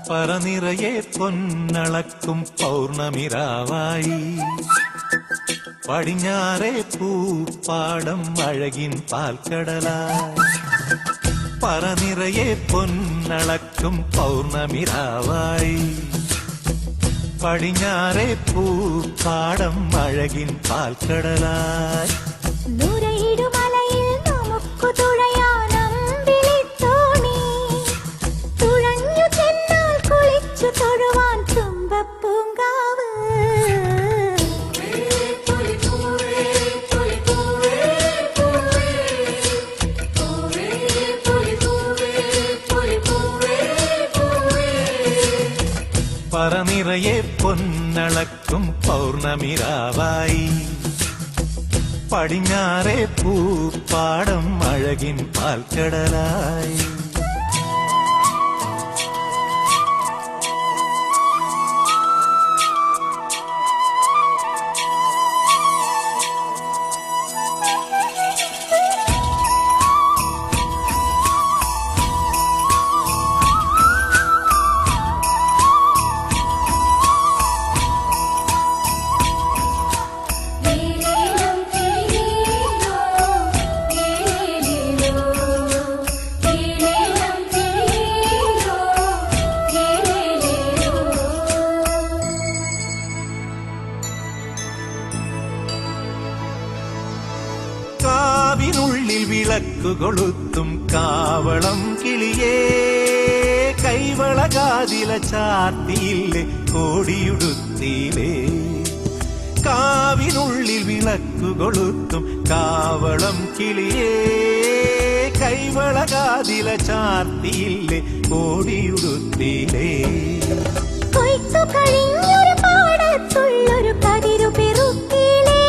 പറനിറയെ പൊന്നളക്കും പൗർണമിരാവായി പടിഞ്ഞാറേ പൂപ്പാടം അഴകിൻ പാൽക്കടലായി. പറനിറയെ പൊന്നളക്കും പൗർണമിരാവായി പടിഞ്ഞാറേ പൂപ്പാടം അഴകിൻ പാൽക്കടലായി. നൂരയിടുമലയിൽ നമുക്ക് തുഴയാനമ്പിളിത്തോണി തുഴഞ്ഞു ചെന്നാൽ കുളിച്ചു തൊഴുവാൻ തുമ്പപ്പൂങ്കാവ്. പറനിറയെ പൊന്നളക്കും പൗർണമിരാവായി പടിഞ്ഞാറേ പൂപ്പാടം അഴകിൻ പാൽക്കടലായി. കാവിനുള്ളിൽ വിളക്കു കൊളുത്തും കാവളം കിളിയേ കൈവളകാതില ചാർത്തിയില്ലേ കോടിയുടുത്തിയിലേ. കാവിനുള്ളിൽ വിളക്കു കൊളുത്തും കാവളം കിളിയേ കൈവളകാതില ചാർത്തിയില്ലേ കോടിയുടുത്തിയിലേ. കൊയ്ത്തു കഴിഞ്ഞൊരു പാടത്തുള്ളൊരു കതിരു പെറുക്കിലേ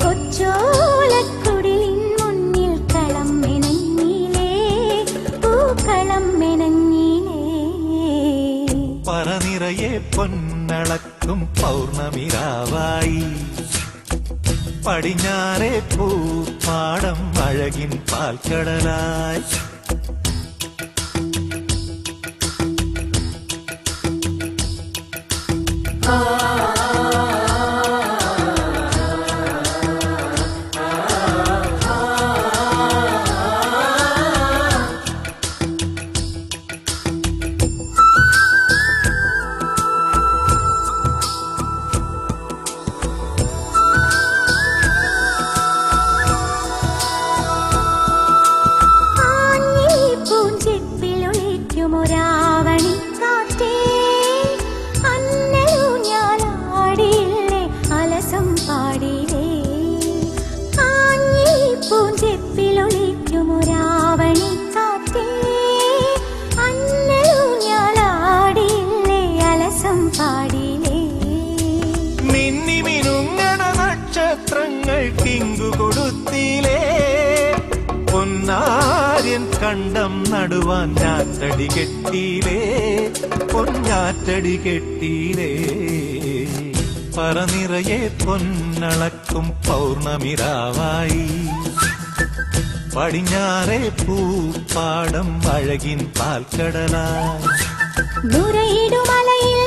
കൊച്ചോലക്കുടിലിൻ മുന്നിൽ കളം മെനഞ്ഞിലേ പൂക്കളം മെനഞ്ഞിലേ. പറനിറയെ പൊന്നളക്കും പൗർണമിരാവായി പടിഞ്ഞാറേ പൂപ്പാടം അഴകിൻ പാൽക്കടലായി. നക്ഷത്രങ്ങൾക്കിങ്കു കൊടുത്തിലേ പൊന്നാര്യൻ കണ്ടം നടുവാൻ ഞാറ്റടി കെട്ടിയിലേ പൊന്നാറ്റടി കെട്ടിയിലേ. പറനിറയെ പൊന്നളക്കും പൗർണമിരാവായി പടിഞ്ഞാറേ പൂപ്പാടം അഴകിൻ പാൽക്കടലായി. നൂരയിടുമലയിൽ